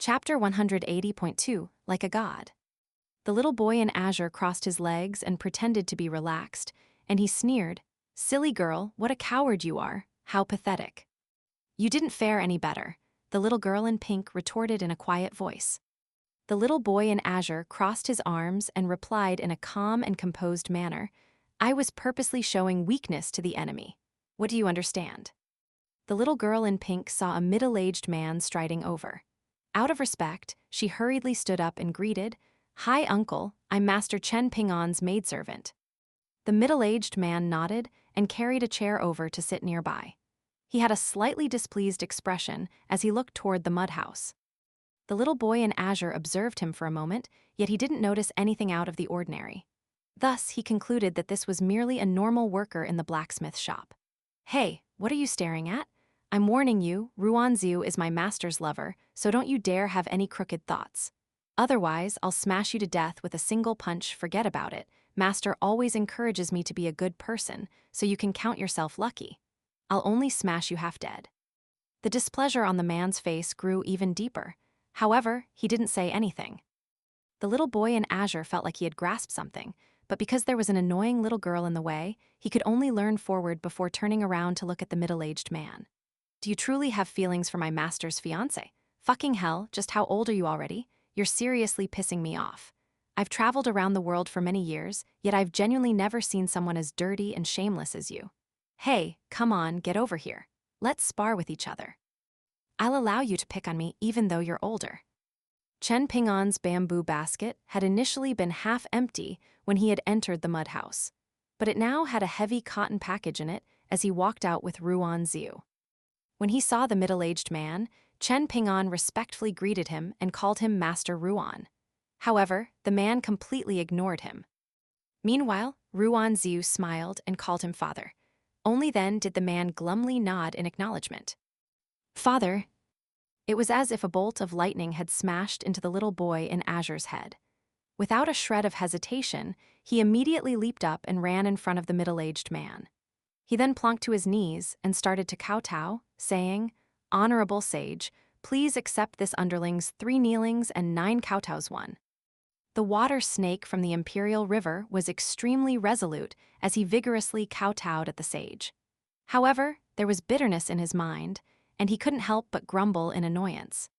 Chapter 180.2 Like a God. The little boy in azure crossed his legs and pretended to be relaxed, and he sneered, "Silly girl, what a coward you are, how pathetic." "You didn't fare any better," the little girl in pink retorted in a quiet voice. The little boy in azure crossed his arms and replied in a calm and composed manner, "I was purposely showing weakness to the enemy. What do you understand?" The little girl in pink saw a middle-aged man striding over. Out of respect, she hurriedly stood up and greeted, "Hi, uncle, I'm Master Chen Pingon's maidservant." The middle-aged man nodded and carried a chair over to sit nearby. He had a slightly displeased expression as he looked toward the mud house. The little boy in azure observed him for a moment, yet he didn't notice anything out of the ordinary. Thus, he concluded that this was merely a normal worker in the blacksmith shop. "Hey, what are you staring at? I'm warning you, Ruan Xiu is my master's lover, so don't you dare have any crooked thoughts. Otherwise, I'll smash you to death with a single punch, forget about it. Master always encourages me to be a good person, so you can count yourself lucky. I'll only smash you half dead." The displeasure on the man's face grew even deeper. However, he didn't say anything. The little boy in azure felt like he had grasped something, but because there was an annoying little girl in the way, he could only lean forward before turning around to look at the middle-aged man. "Do you truly have feelings for my master's fiancé? Fucking hell, just how old are you already? You're seriously pissing me off. I've traveled around the world for many years, yet I've genuinely never seen someone as dirty and shameless as you. Hey, come on, get over here. Let's spar with each other. I'll allow you to pick on me even though you're older." Chen Pingon's bamboo basket had initially been half empty when he had entered the mud house, but it now had a heavy cotton package in it as he walked out with Ruan Xiu. When he saw the middle-aged man, Chen Pingon respectfully greeted him and called him Master Ruan. However, the man completely ignored him. Meanwhile, Ruan Xiu smiled and called him father. Only then did the man glumly nod in acknowledgement. "Father." It was as if a bolt of lightning had smashed into the little boy in azure's head. Without a shred of hesitation, he immediately leaped up and ran in front of the middle-aged man. He then plunked to his knees and started to kowtow, saying, "Honorable sage, please accept this underling's 3 kneelings and 9 kowtows one." The water snake from the imperial river was extremely resolute as he vigorously kowtowed at the sage. However, there was bitterness in his mind, and he couldn't help but grumble in annoyance.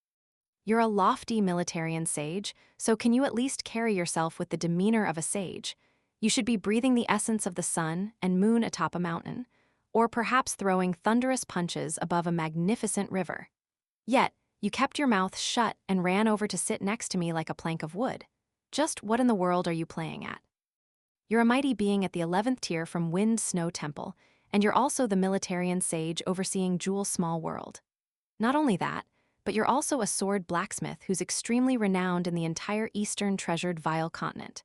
"You're a lofty militarian sage, so can you at least carry yourself with the demeanor of a sage? You should be breathing the essence of the sun and moon atop a mountain, or perhaps throwing thunderous punches above a magnificent river. Yet, you kept your mouth shut and ran over to sit next to me like a plank of wood. Just what in the world are you playing at? You're a mighty being at the 11th tier from Wind Snow Temple, and you're also the militarian sage overseeing Jewel Small World. Not only that, but you're also a sword blacksmith who's extremely renowned in the entire Eastern Treasured Vile Continent.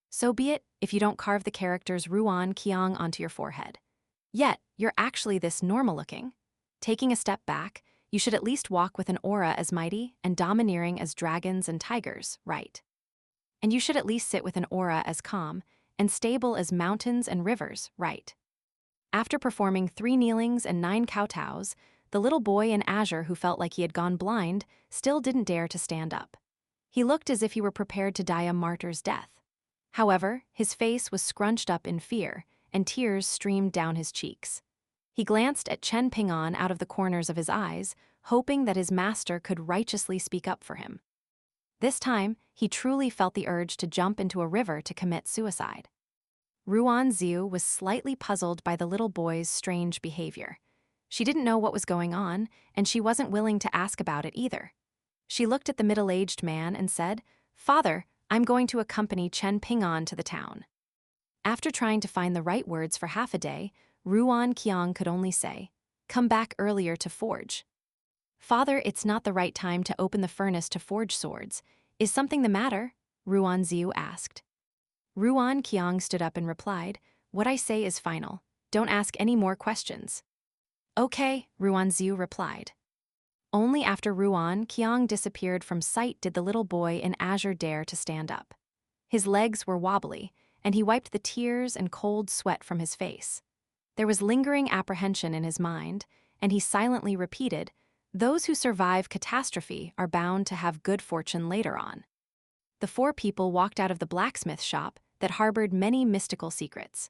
So be it if you don't carve the characters Ruan Qiang onto your forehead. Yet, you're actually this normal-looking. Taking a step back, you should at least walk with an aura as mighty and domineering as dragons and tigers, right? And you should at least sit with an aura as calm and stable as mountains and rivers, right?" After performing 3 kneelings and 9 kowtows, the little boy in azure who felt like he had gone blind still didn't dare to stand up. He looked as if he were prepared to die a martyr's death. However, his face was scrunched up in fear, and tears streamed down his cheeks. He glanced at Chen Pingon out of the corners of his eyes, hoping that his master could righteously speak up for him. This time, he truly felt the urge to jump into a river to commit suicide. Ruan Xiu was slightly puzzled by the little boy's strange behavior. She didn't know what was going on, and she wasn't willing to ask about it either. She looked at the middle-aged man and said, "Father, I'm going to accompany Chen Pingon to the town." After trying to find the right words for half a day, Ruan Qiang could only say, "Come back earlier to forge." "Father, it's not the right time to open the furnace to forge swords. Is something the matter?" Ruan Xiu asked. Ruan Qiang stood up and replied, "What I say is final. Don't ask any more questions." "Okay," Ruan Xiu replied. Only after Ruan Qiang disappeared from sight did the little boy in azure dare to stand up. His legs were wobbly, and he wiped the tears and cold sweat from his face. There was lingering apprehension in his mind, and he silently repeated, Those who survive catastrophe are bound to have good fortune later on. The four people walked out of the blacksmith shop that harbored many mystical secrets.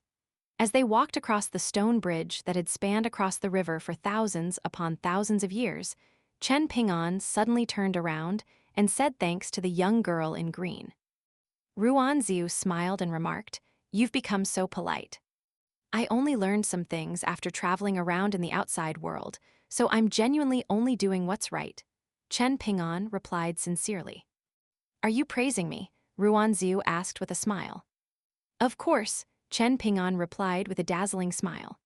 As they walked across the stone bridge that had spanned across the river for thousands upon thousands of years, Chen Ping'an suddenly turned around and said thanks to the young girl in green. Ruan Xiu smiled and remarked, "You've become so polite. I only learned some things after traveling around in the outside world, so I'm genuinely only doing what's right." Chen Ping'an replied sincerely. "Are you praising me?" Ruan Xiu asked with a smile. "Of course," Chen Ping'an replied with a dazzling smile.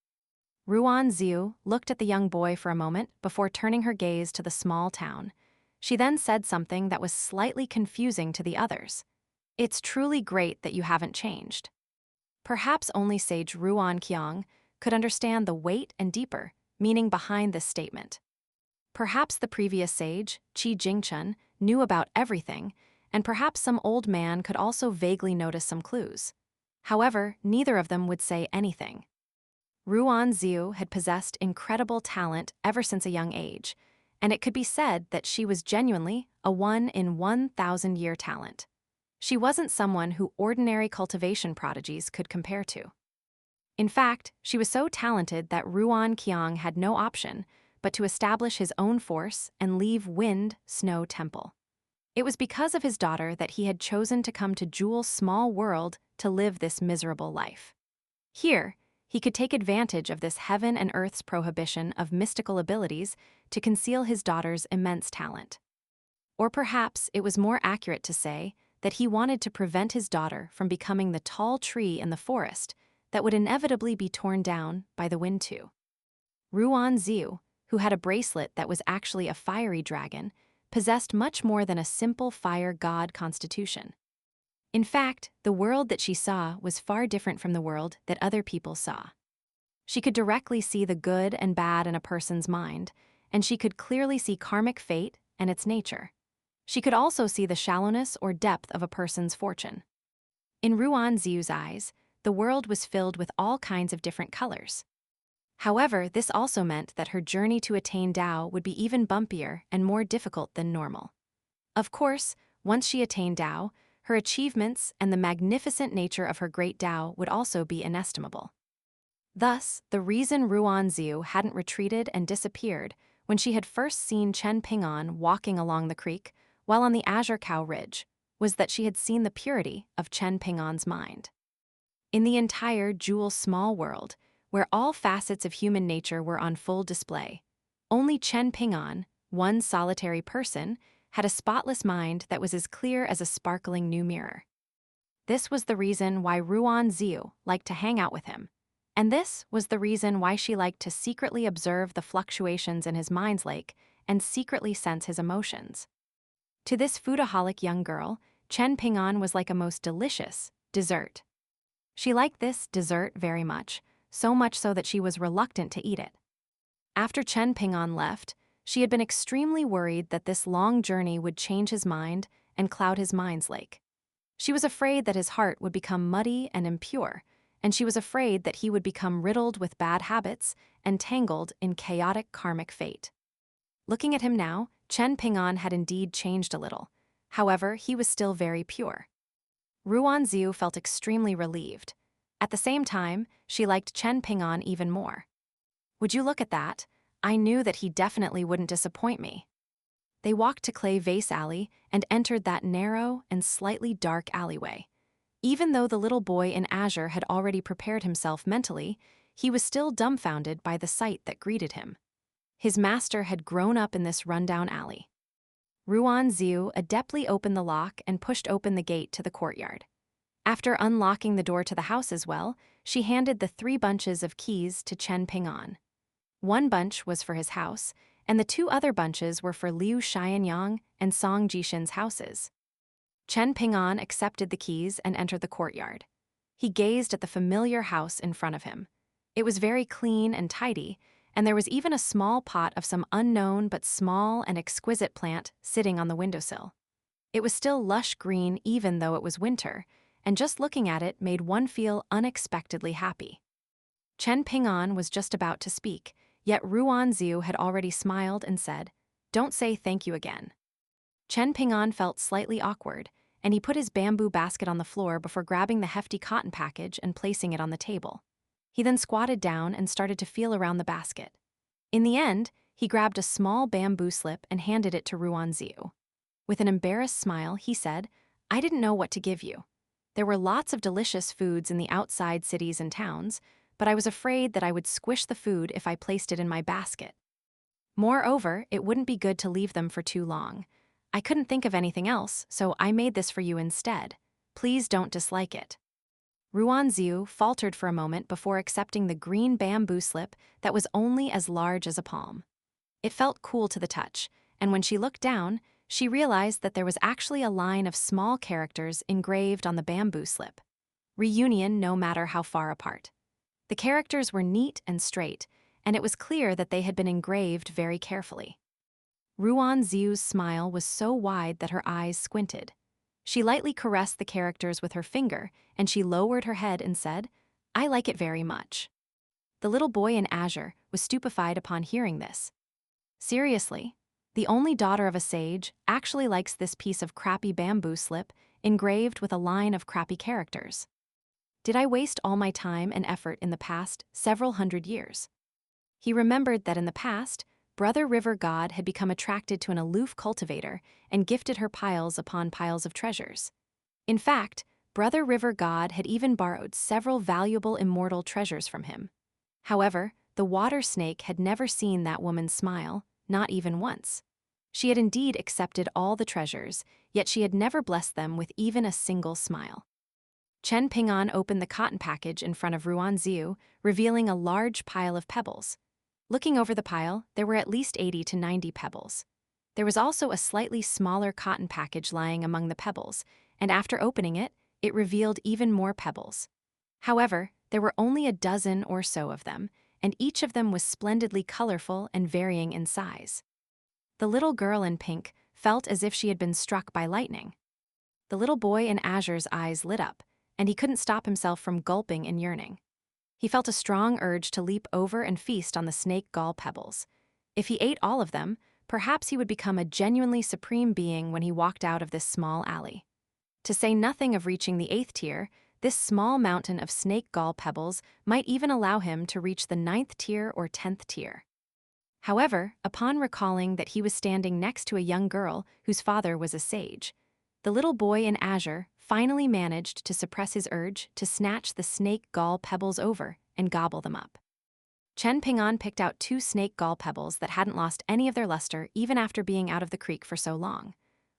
Ruan Xiu looked at the young boy for a moment before turning her gaze to the small town. She then said something that was slightly confusing to the others. "It's truly great that you haven't changed." Perhaps only sage Ruan Qiang could understand the weight and deeper meaning behind this statement. Perhaps the previous sage, Qi Jingchen, knew about everything, and perhaps some old man could also vaguely notice some clues. However, neither of them would say anything. Ruan Xiu had possessed incredible talent ever since a young age, and it could be said that she was genuinely a 1-in-1,000-year talent. She wasn't someone who ordinary cultivation prodigies could compare to. In fact, she was so talented that Ruan Qiang had no option but to establish his own force and leave Wind Snow Temple. It was because of his daughter that he had chosen to come to Jewel's small world to live this miserable life. Here, he could take advantage of this heaven and earth's prohibition of mystical abilities to conceal his daughter's immense talent. Or perhaps it was more accurate to say that he wanted to prevent his daughter from becoming the tall tree in the forest that would inevitably be torn down by the wind too. Ruan Xiu, who had a bracelet that was actually a fiery dragon, possessed much more than a simple fire god constitution. In fact, the world that she saw was far different from the world that other people saw. She could directly see the good and bad in a person's mind, and she could clearly see karmic fate and its nature. She could also see the shallowness or depth of a person's fortune. In Ruan Xiu's eyes, the world was filled with all kinds of different colors. However, this also meant that her journey to attain Tao would be even bumpier and more difficult than normal. Of course, once she attained Tao, her achievements and the magnificent nature of her great Tao would also be inestimable. Thus, the reason Ruan Xiu hadn't retreated and disappeared when she had first seen Chen Ping'an walking along the creek while on the Azure Cow Ridge was that she had seen the purity of Chen Ping'an's mind. In the entire Jewel small world, where all facets of human nature were on full display, only Chen Ping'an, one solitary person, had a spotless mind that was as clear as a sparkling new mirror. This was the reason why Ruan Xiu liked to hang out with him, and this was the reason why she liked to secretly observe the fluctuations in his mind's lake and secretly sense his emotions. To this foodaholic young girl, Chen Ping'an was like a most delicious dessert. She liked this dessert very much, so much so that she was reluctant to eat it. After Chen Ping'an left, she had been extremely worried that this long journey would change his mind and cloud his mind's lake. She was afraid that his heart would become muddy and impure, and she was afraid that he would become riddled with bad habits and tangled in chaotic karmic fate. Looking at him now, Chen Ping'an had indeed changed a little. However, he was still very pure. Ruan Xiu felt extremely relieved. At the same time, she liked Chen Ping'an even more. "Would you look at that? I knew that he definitely wouldn't disappoint me." They walked to Clay Vase Alley and entered that narrow and slightly dark alleyway. Even though the little boy in azure had already prepared himself mentally, he was still dumbfounded by the sight that greeted him. His master had grown up in this rundown alley. Ruan Xiu adeptly opened the lock and pushed open the gate to the courtyard. After unlocking the door to the house as well, she handed the 3 bunches of keys to Chen Ping'an. One bunch was for his house, and the 2 other bunches were for Liu Xianyang and Song Jishin's houses. Chen Ping'an accepted the keys and entered the courtyard. He gazed at the familiar house in front of him. It was very clean and tidy, and there was even a small pot of some unknown but small and exquisite plant sitting on the windowsill. It was still lush green even though it was winter, and just looking at it made one feel unexpectedly happy. Chen Ping'an was just about to speak, yet Ruan Xiu had already smiled and said, Don't say thank you again. Chen Ping'an felt slightly awkward, and he put his bamboo basket on the floor before grabbing the hefty cotton package and placing it on the table. He then squatted down and started to feel around the basket. In the end, he grabbed a small bamboo slip and handed it to Ruan Xiu. With an embarrassed smile, he said, "I didn't know what to give you. There were lots of delicious foods in the outside cities and towns, but I was afraid that I would squish the food if I placed it in my basket. Moreover, it wouldn't be good to leave them for too long. I couldn't think of anything else, so I made this for you instead. Please don't dislike it." Ruan Xiu faltered for a moment before accepting the green bamboo slip that was only as large as a palm. It felt cool to the touch, and when she looked down, she realized that there was actually a line of small characters engraved on the bamboo slip. Reunion no matter how far apart. The characters were neat and straight, and it was clear that they had been engraved very carefully. Ruan Xiu's smile was so wide that her eyes squinted. She lightly caressed the characters with her finger, and she lowered her head and said, "I like it very much." The little boy in azure was stupefied upon hearing this. Seriously? The only daughter of a sage actually likes this piece of crappy bamboo slip engraved with a line of crappy characters. Did I waste all my time and effort in the past several hundred years? He remembered that in the past, Brother River God had become attracted to an aloof cultivator and gifted her piles upon piles of treasures. In fact, Brother River God had even borrowed several valuable immortal treasures from him. However, the water snake had never seen that woman smile, not even once. She had indeed accepted all the treasures, yet she had never blessed them with even a single smile. Chen Ping'an opened the cotton package in front of Ruan Xiu, revealing a large pile of pebbles. Looking over the pile, there were at least 80 to 90 pebbles. There was also a slightly smaller cotton package lying among the pebbles, and after opening it, it revealed even more pebbles. However, there were only a dozen or so of them, and each of them was splendidly colorful and varying in size. The little girl in pink felt as if she had been struck by lightning. The little boy in azure's eyes lit up, and he couldn't stop himself from gulping and yearning. He felt a strong urge to leap over and feast on the snake gall pebbles. If he ate all of them, perhaps he would become a genuinely supreme being when he walked out of this small alley. To say nothing of reaching the 8th tier, this small mountain of snake gall pebbles might even allow him to reach the 9th tier or 10th tier. However, upon recalling that he was standing next to a young girl whose father was a sage, the little boy in azure finally managed to suppress his urge to snatch the snake gall pebbles over and gobble them up. Chen Ping'an picked out 2 snake gall pebbles that hadn't lost any of their luster even after being out of the creek for so long.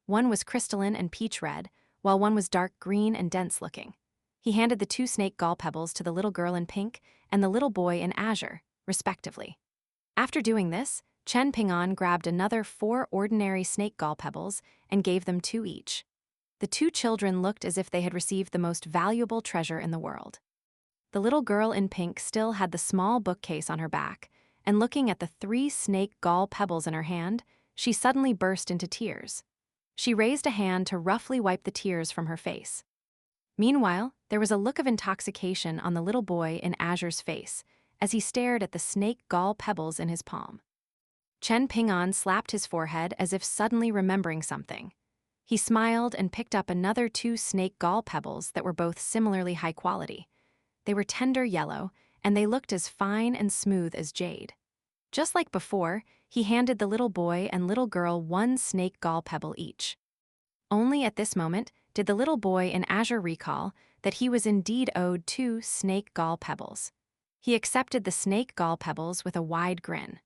One was crystalline and peach red, while one was dark green and dense looking. He handed the 2 snake gall pebbles to the little girl in pink and the little boy in azure, respectively. After doing this, Chen Ping'an grabbed another 4 ordinary snake gall pebbles and gave them 2 each. The 2 children looked as if they had received the most valuable treasure in the world. The little girl in pink still had the small bookcase on her back, and looking at the 3 snake gall pebbles in her hand, she suddenly burst into tears. She raised a hand to roughly wipe the tears from her face. Meanwhile, there was a look of intoxication on the little boy in azure's face as he stared at the snake gall pebbles in his palm. Chen Ping'an slapped his forehead as if suddenly remembering something. He smiled and picked up another 2 snake gall pebbles that were both similarly high quality. They were tender yellow, and they looked as fine and smooth as jade. Just like before, he handed the little boy and little girl 1 snake gall pebble each. Only at this moment did the little boy in azure recall that he was indeed owed 2 snake gall pebbles. He accepted the snake gall pebbles with a wide grin.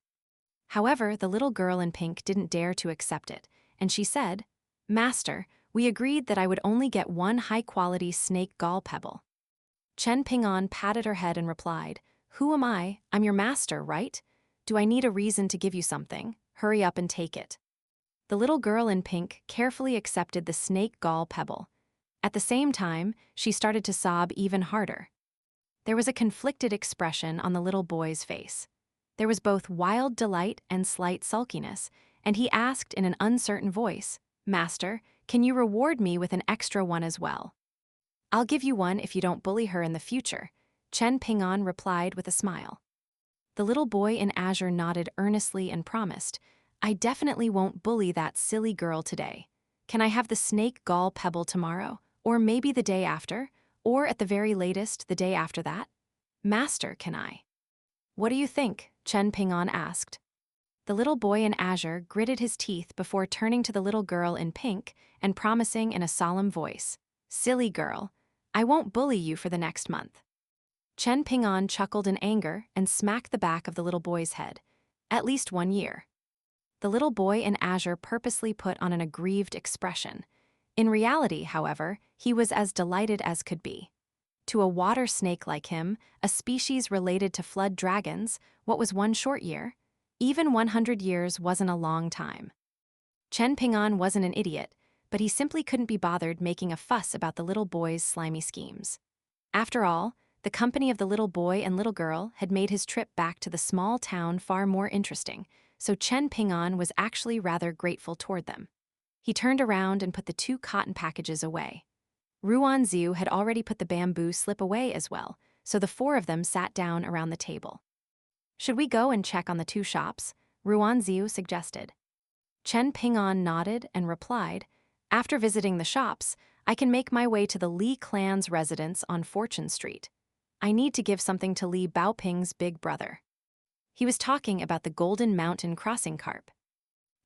However, the little girl in pink didn't dare to accept it, and she said, "Master, we agreed that I would only get 1 high-quality snake gall pebble." Chen Ping'an patted her head and replied, "Who am I? I'm your master, right? Do I need a reason to give you something? Hurry up and take it." The little girl in pink carefully accepted the snake gall pebble. At the same time, she started to sob even harder. There was a conflicted expression on the little boy's face. There was both wild delight and slight sulkiness, and he asked in an uncertain voice, "Master, can you reward me with an extra one as well?" "I'll give you one if you don't bully her in the future," Chen Ping'an replied with a smile. The little boy in azure nodded earnestly and promised, I definitely won't bully that silly girl today. Can I have the snake gall pebble tomorrow? Or maybe the day after? Or at the very latest, the day after that? Master, can I? What do you think? Chen Ping'an asked. The little boy in azure gritted his teeth before turning to the little girl in pink and promising in a solemn voice, "Silly girl, I won't bully you for the next month." Chen Ping'an chuckled in anger and smacked the back of the little boy's head. At least 1 year. The little boy in azure purposely put on an aggrieved expression. In reality, however, he was as delighted as could be. To a water snake like him, a species related to flood dragons, what was 1 short year? Even 100 years wasn't a long time. Chen Ping'an wasn't an idiot, but he simply couldn't be bothered making a fuss about the little boy's slimy schemes. After all, the company of the little boy and little girl had made his trip back to the small town far more interesting, so Chen Ping'an was actually rather grateful toward them. He turned around and put the 2 cotton packages away. Ruan Xiu had already put the bamboo slip away as well, so the 4 of them sat down around the table. "Should we go and check on the 2 shops?" Ruan Xiu suggested. Chen Ping'an nodded and replied, "After visiting the shops, I can make my way to the Li clan's residence on Fortune Street. I need to give something to Li Baoping's big brother." He was talking about the Golden Mountain crossing carp.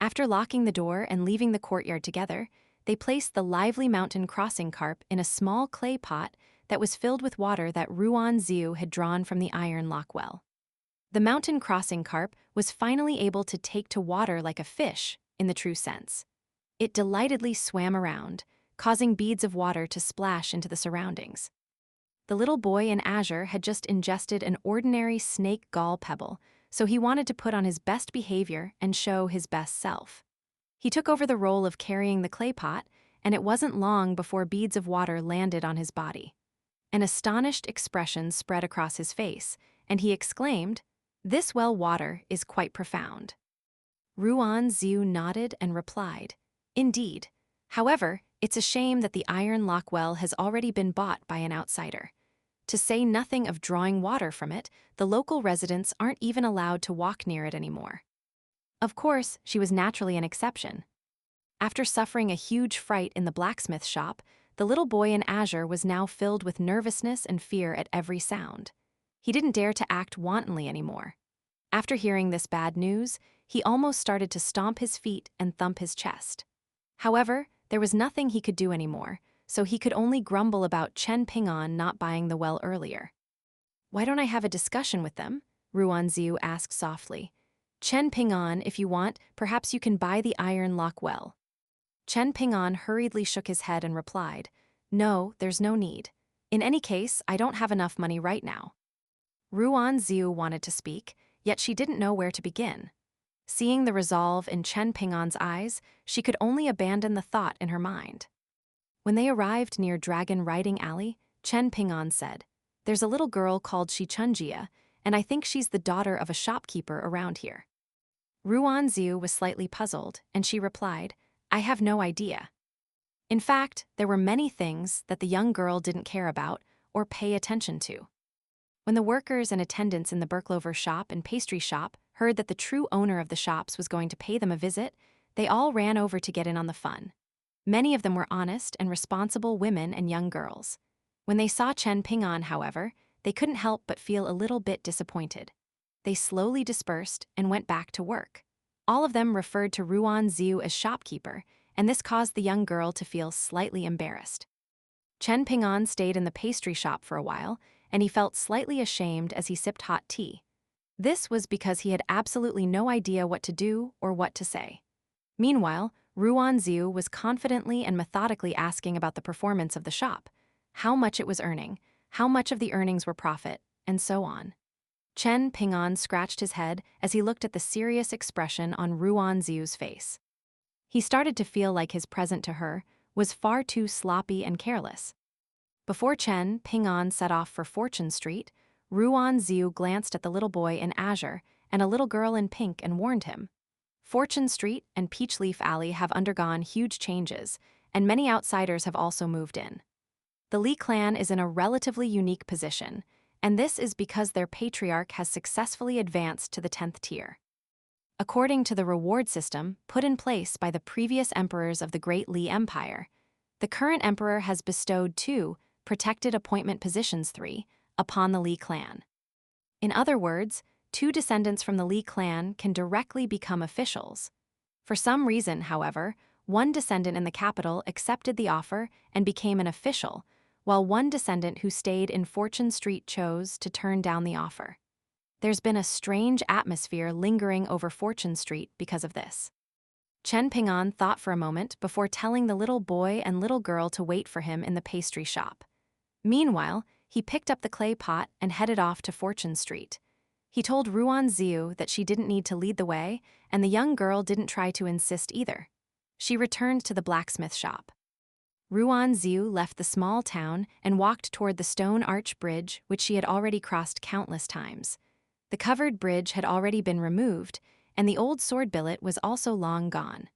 After locking the door and leaving the courtyard together, they placed the lively mountain crossing carp in a small clay pot that was filled with water that Ruan Xiu had drawn from the iron lock well. The mountain crossing carp was finally able to take to water like a fish, in the true sense. It delightedly swam around, causing beads of water to splash into the surroundings. The little boy in azure had just ingested an ordinary snake gall pebble, so he wanted to put on his best behavior and show his best self. He took over the role of carrying the clay pot, and it wasn't long before beads of water landed on his body. An astonished expression spread across his face, and he exclaimed, "This well water is quite profound." Ruan Xiu nodded and replied, "Indeed. However, it's a shame that the iron lock well has already been bought by an outsider. To say nothing of drawing water from it, the local residents aren't even allowed to walk near it anymore." Of course, she was naturally an exception. After suffering a huge fright in the blacksmith shop, the little boy in azure was now filled with nervousness and fear at every sound. He didn't dare to act wantonly anymore. After hearing this bad news, he almost started to stomp his feet and thump his chest. However, there was nothing he could do anymore, so he could only grumble about Chen Ping'an not buying the well earlier. "Why don't I have a discussion with them?" Ruan Xiu asked softly. "Chen Ping'an, if you want, perhaps you can buy the iron lock well." Chen Ping'an hurriedly shook his head and replied, "No, there's no need. In any case, I don't have enough money right now." Ruan Xiu wanted to speak, yet she didn't know where to begin. Seeing the resolve in Chen Ping'an's eyes, she could only abandon the thought in her mind. When they arrived near Dragon Riding Alley, Chen Ping'an said, "There's a little girl called Shi Chunjia, and I think she's the daughter of a shopkeeper around here." Ruan Xiu was slightly puzzled, and she replied, "I have no idea." In fact, there were many things that the young girl didn't care about or pay attention to. When the workers and attendants in the Berklover shop and pastry shop heard that the true owner of the shops was going to pay them a visit, they all ran over to get in on the fun. Many of them were honest and responsible women and young girls. When they saw Chen Ping'an, however, they couldn't help but feel a little bit disappointed. They slowly dispersed and went back to work. All of them referred to Ruan Xiu as shopkeeper, and this caused the young girl to feel slightly embarrassed. Chen Ping'an stayed in the pastry shop for a while, and he felt slightly ashamed as he sipped hot tea. This was because he had absolutely no idea what to do or what to say. Meanwhile, Ruan Xiu was confidently and methodically asking about the performance of the shop, how much it was earning, how much of the earnings were profit, and so on. Chen Ping'an scratched his head as he looked at the serious expression on Ruan Xiu's face. He started to feel like his present to her was far too sloppy and careless. Before Chen Ping'an set off for Fortune Street, Ruan Xiu glanced at the little boy in azure and a little girl in pink and warned him. Fortune Street and Peachleaf Alley have undergone huge changes, and many outsiders have also moved in. The Li clan is in a relatively unique position, and this is because their patriarch has successfully advanced to the 10th tier. according to the reward system put in place by the previous emperors of the Great Li Empire. The current emperor has bestowed 2 protected appointment positions 3 upon the Li clan. In other words, 2 descendants from the Li clan can directly become officials. For some reason, however, one descendant in the capital accepted the offer and became an official, while one descendant who stayed in Fortune Street chose to turn down the offer. There's been a strange atmosphere lingering over Fortune Street because of this. Chen Ping'an thought for a moment before telling the little boy and little girl to wait for him in the pastry shop. Meanwhile, he picked up the clay pot and headed off to Fortune Street. He told Ruan Xiu that she didn't need to lead the way, and the young girl didn't try to insist either. She returned to the blacksmith shop. Ruan Xiu left the small town and walked toward the stone arch bridge, which she had already crossed countless times. The covered bridge had already been removed, and the old sword billet was also long gone.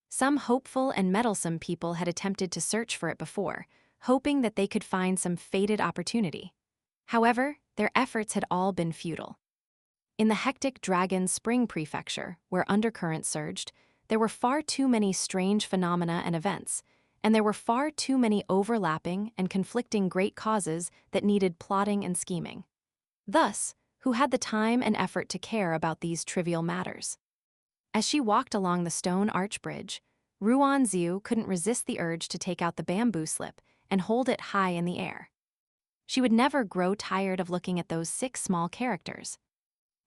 Some hopeful and meddlesome people had attempted to search for it before, hoping that they could find some fated opportunity. However, their efforts had all been futile. In the hectic Dragon Spring Prefecture, where undercurrents surged, there were far too many strange phenomena and events, and there were far too many overlapping and conflicting great causes that needed plotting and scheming. Thus, who had the time and effort to care about these trivial matters? As she walked along the stone arch bridge, Ruan Xiu couldn't resist the urge to take out the bamboo slip and hold it high in the air. She would never grow tired of looking at those 6 small characters.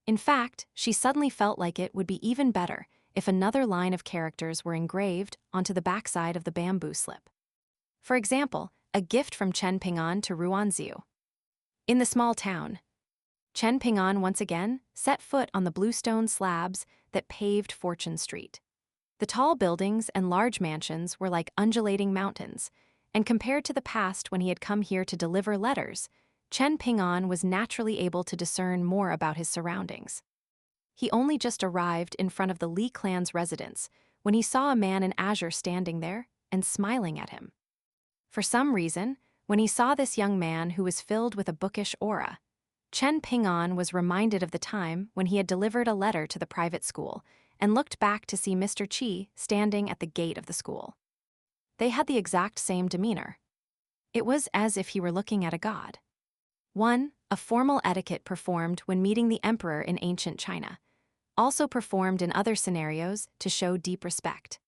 In fact, she suddenly felt like it would be even better if another line of characters were engraved onto the backside of the bamboo slip. For example, a gift from Chen Ping'an to Ruan Xiu. In the small town, Chen Ping'an once again set foot on the bluestone slabs that paved Fortune Street. The tall buildings and large mansions were like undulating mountains, and compared to the past when he had come here to deliver letters, Chen Ping'an was naturally able to discern more about his surroundings. He only just arrived in front of the Li clan's residence when he saw a man in azure standing there and smiling at him. For some reason, when he saw this young man who was filled with a bookish aura, Chen Ping'an was reminded of the time when he had delivered a letter to the private school and looked back to see Mr. Qi standing at the gate of the school. They had the exact same demeanor. It was as if he were looking at a god. 1. A formal etiquette performed when meeting the emperor in ancient China, also performed in other scenarios to show deep respect.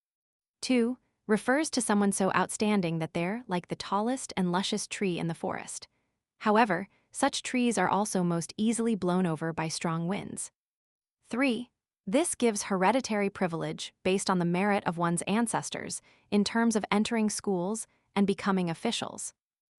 2. Refers to someone so outstanding that they're like the tallest and luscious tree in the forest. However, such trees are also most easily blown over by strong winds. 3. This gives hereditary privilege based on the merit of one's ancestors in terms of entering schools and becoming officials.